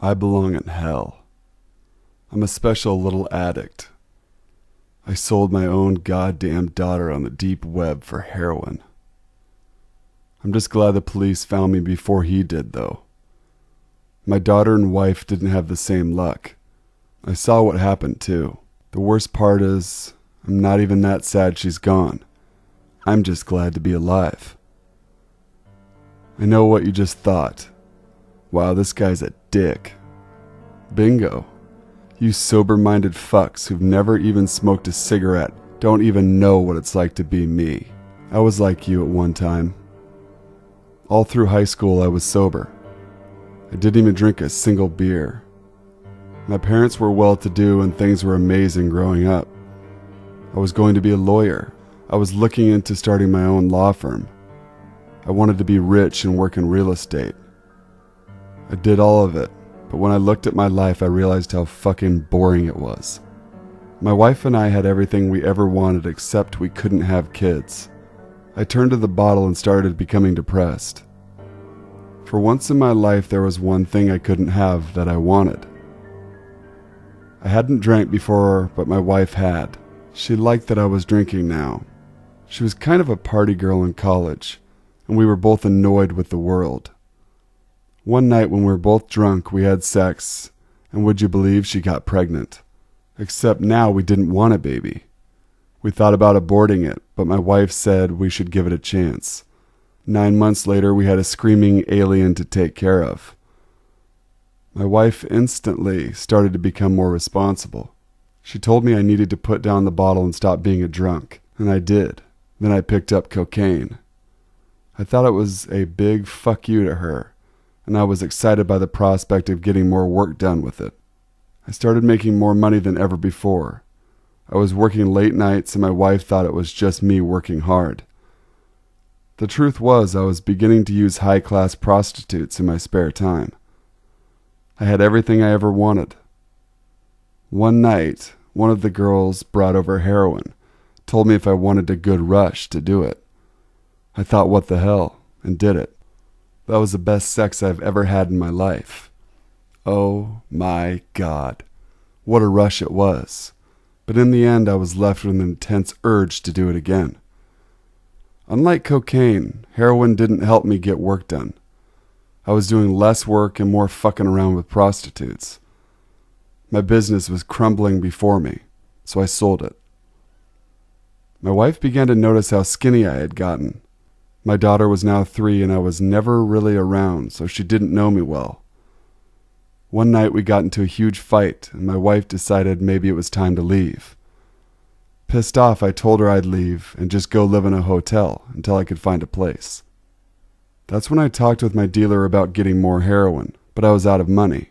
I belong in hell. I'm a special little addict. I sold my own goddamn daughter on the deep web for heroin. I'm just glad the police found me before he did, though. My daughter and wife didn't have the same luck. I saw what happened, too. The worst part is, I'm not even that sad she's gone. I'm just glad to be alive. I know what you just thought. Wow, this guy's a dick. Bingo. You sober-minded fucks who've never even smoked a cigarette don't even know what it's like to be me. I was like you at one time. All through high school, I was sober. I didn't even drink a single beer. My parents were well-to-do and things were amazing growing up. I was going to be a lawyer. I was looking into starting my own law firm. I wanted to be rich and work in real estate. I did all of it, but when I looked at my life, I realized how fucking boring it was. My wife and I had everything we ever wanted except we couldn't have kids. I turned to the bottle and started becoming depressed. For once in my life, there was one thing I couldn't have that I wanted. I hadn't drank before, but my wife had. She liked that I was drinking now. She was kind of a party girl in college, and we were both annoyed with the world. One night when we were both drunk, we had sex, and would you believe she got pregnant? Except now we didn't want a baby. We thought about aborting it, but my wife said we should give it a chance. 9 months later, we had a screaming alien to take care of. My wife instantly started to become more responsible. She told me I needed to put down the bottle and stop being a drunk, and I did. Then I picked up cocaine. I thought it was a big fuck you to her, and I was excited by the prospect of getting more work done with it. I started making more money than ever before. I was working late nights, and my wife thought it was just me working hard. The truth was, I was beginning to use high-class prostitutes in my spare time. I had everything I ever wanted. One night, one of the girls brought over heroin, told me if I wanted a good rush to do it. I thought, what the hell, and did it. That was the best sex I've ever had in my life. Oh my God, what a rush it was. But in the end, I was left with an intense urge to do it again. Unlike cocaine, heroin didn't help me get work done. I was doing less work and more fucking around with prostitutes. My business was crumbling before me, so I sold it. My wife began to notice how skinny I had gotten. My daughter was now 3 and I was never really around, so she didn't know me well. One night we got into a huge fight and my wife decided maybe it was time to leave. Pissed off, I told her I'd leave and just go live in a hotel until I could find a place. That's when I talked with my dealer about getting more heroin, but I was out of money.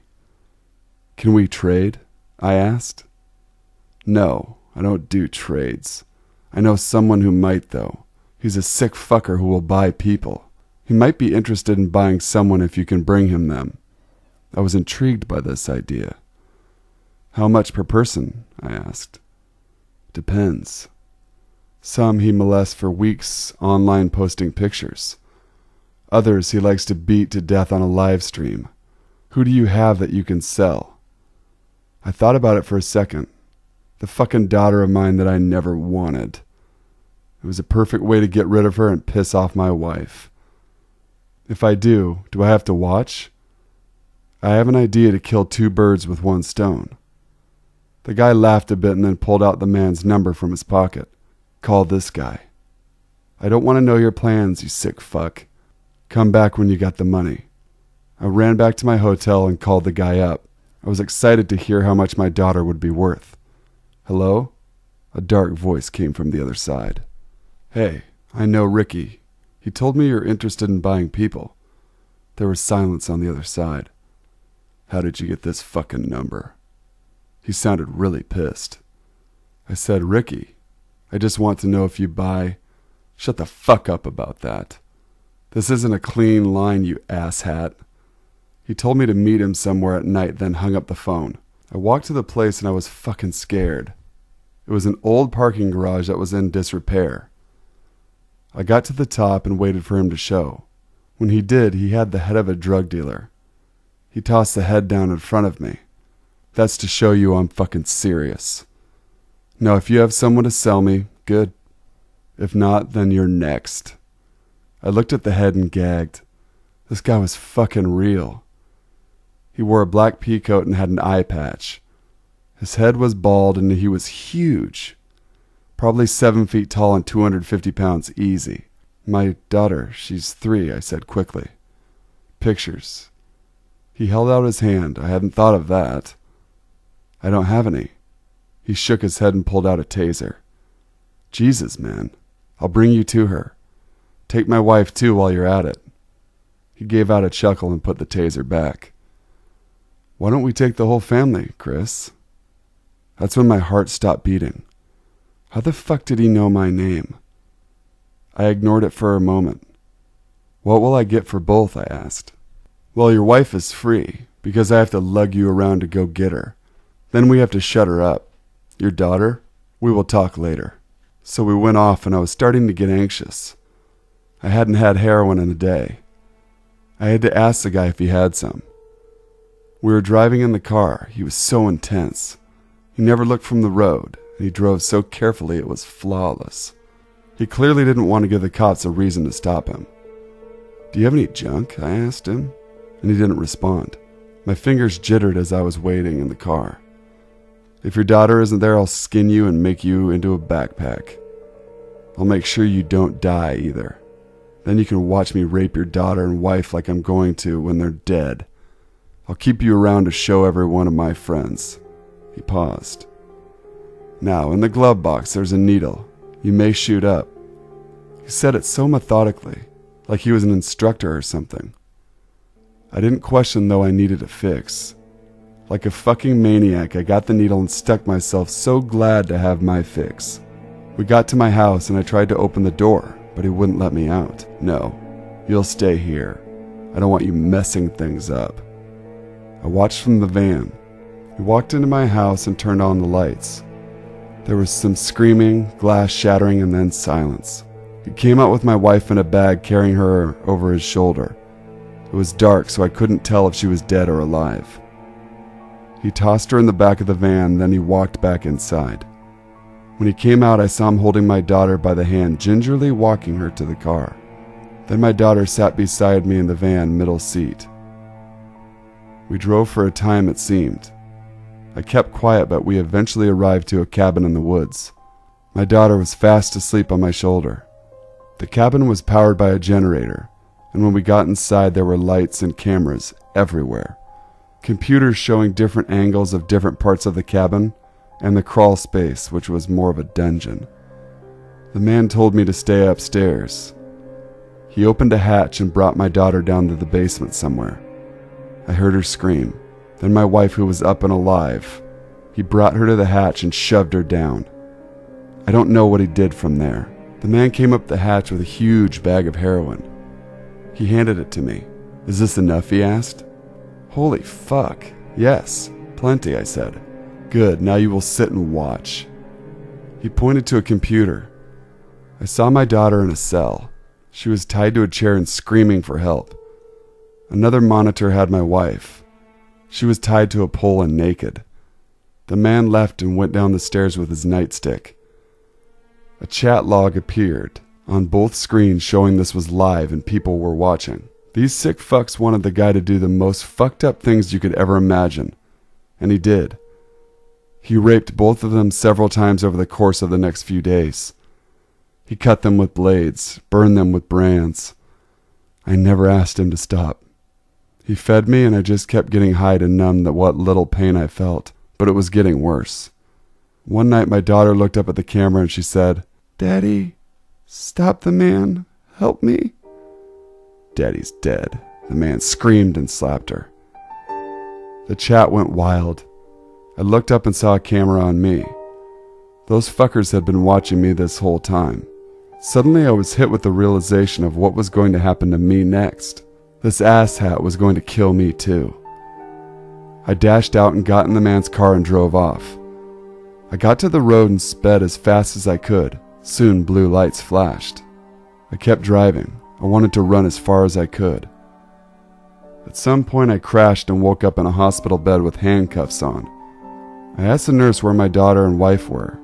Can we trade? I asked. No, I don't do trades. I know someone who might, though. He's a sick fucker who will buy people. He might be interested in buying someone if you can bring him them. I was intrigued by this idea. How much per person? I asked. Depends. Some he molests for weeks online posting pictures. Others he likes to beat to death on a live stream. Who do you have that you can sell? I thought about it for a second. The fucking daughter of mine that I never wanted. It was a perfect way to get rid of her and piss off my wife. If I do I have to watch? I have an idea to kill 2 birds with 1 stone. The guy laughed a bit and then pulled out the man's number from his pocket. Call this guy. I don't want to know your plans, you sick fuck. Come back when you got the money. I ran back to my hotel and called the guy up. I was excited to hear how much my daughter would be worth. Hello? A dark voice came from the other side. Hey, I know Ricky. He told me you're interested in buying people. There was silence on the other side. How did you get this fucking number? He sounded really pissed. I said, Ricky, I just want to know if you buy... Shut the fuck up about that. This isn't a clean line, you asshat. He told me to meet him somewhere at night, then hung up the phone. I walked to the place and I was fucking scared. It was an old parking garage that was in disrepair. I got to the top and waited for him to show. When he did, he had the head of a drug dealer. He tossed the head down in front of me. That's to show you I'm fucking serious. No, if you have someone to sell me, good. If not, then you're next. I looked at the head and gagged. This guy was fucking real. He wore a black pea coat and had an eye patch. His head was bald and he was huge. Probably 7 feet tall and 250 pounds easy. My daughter, she's 3, I said quickly. Pictures. He held out his hand. I hadn't thought of that. I don't have any. He shook his head and pulled out a taser. Jesus, man. I'll bring you to her. Take my wife too while you're at it. He gave out a chuckle and put the taser back. Why don't we take the whole family, Chris? That's when my heart stopped beating. How the fuck did he know my name? I ignored it for a moment. What will I get for both? I asked. Well, your wife is free, because I have to lug you around to go get her. Then we have to shut her up. Your daughter? We will talk later. So we went off and I was starting to get anxious. I hadn't had heroin in a day. I had to ask the guy if he had some. We were driving in the car. He was so intense. He never looked from the road, and he drove so carefully it was flawless. He clearly didn't want to give the cops a reason to stop him. Do you have any junk? I asked him, and he didn't respond. My fingers jittered as I was waiting in the car. If your daughter isn't there, I'll skin you and make you into a backpack. I'll make sure you don't die either. Then you can watch me rape your daughter and wife like I'm going to when they're dead. I'll keep you around to show every one of my friends. He paused. Now, in the glove box, there's a needle. You may shoot up. He said it so methodically, like he was an instructor or something. I didn't question though I needed a fix. Like a fucking maniac, I got the needle and stuck myself, so glad to have my fix. We got to my house and I tried to open the door, but he wouldn't let me out. No, you'll stay here. I don't want you messing things up. I watched from the van. He walked into my house and turned on the lights. There was some screaming, glass shattering, and then silence. He came out with my wife in a bag, carrying her over his shoulder. It was dark, so I couldn't tell if she was dead or alive. He tossed her in the back of the van, then he walked back inside. When he came out, I saw him holding my daughter by the hand, gingerly walking her to the car. Then my daughter sat beside me in the van, middle seat. We drove for a time, it seemed. I kept quiet, but we eventually arrived to a cabin in the woods. My daughter was fast asleep on my shoulder. The cabin was powered by a generator, and when we got inside there were lights and cameras everywhere. Computers showing different angles of different parts of the cabin, and the crawl space, which was more of a dungeon. The man told me to stay upstairs. He opened a hatch and brought my daughter down to the basement somewhere. I heard her scream. Then my wife, who was up and alive. He brought her to the hatch and shoved her down. I don't know what he did from there. The man came up the hatch with a huge bag of heroin. He handed it to me. Is this enough? He asked. Holy fuck. Yes, plenty, I said. Good, now you will sit and watch. He pointed to a computer. I saw my daughter in a cell. She was tied to a chair and screaming for help. Another monitor had my wife. She was tied to a pole and naked. The man left and went down the stairs with his nightstick. A chat log appeared on both screens showing this was live and people were watching. These sick fucks wanted the guy to do the most fucked up things you could ever imagine. And he did. He raped both of them several times over the course of the next few days. He cut them with blades, burned them with brands. I never asked him to stop. He fed me and I just kept getting high to numb what little pain I felt, but it was getting worse. One night my daughter looked up at the camera and she said, "Daddy, stop the man, help me." Daddy's dead. The man screamed and slapped her. The chat went wild. I looked up and saw a camera on me. Those fuckers had been watching me this whole time. Suddenly I was hit with the realization of what was going to happen to me next. This asshat was going to kill me too. I dashed out and got in the man's car and drove off. I got to the road and sped as fast as I could. Soon blue lights flashed. I kept driving. I wanted to run as far as I could. At some point I crashed and woke up in a hospital bed with handcuffs on. I asked the nurse where my daughter and wife were.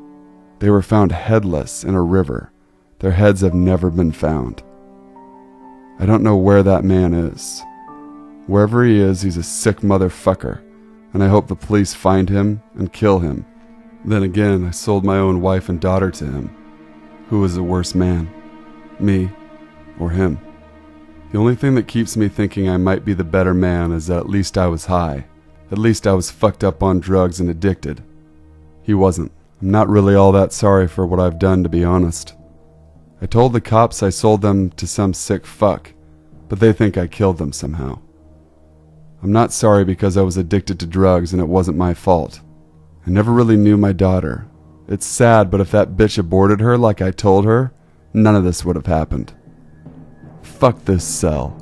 They were found headless in a river. Their heads have never been found. I don't know where that man is. Wherever he is, he's a sick motherfucker, and I hope the police find him and kill him. Then again, I sold my own wife and daughter to him. Who was the worse man? Me or him? The only thing that keeps me thinking I might be the better man is that at least I was high. At least I was fucked up on drugs and addicted. He wasn't. I'm not really all that sorry for what I've done, to be honest. I told the cops I sold them to some sick fuck, but they think I killed them somehow. I'm not sorry because I was addicted to drugs and it wasn't my fault. I never really knew my daughter. It's sad, but if that bitch aborted her like I told her, none of this would have happened. Fuck this cell.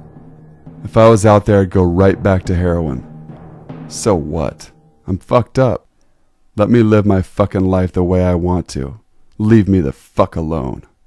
If I was out there, I'd go right back to heroin. So what? I'm fucked up. Let me live my fucking life the way I want to. Leave me the fuck alone.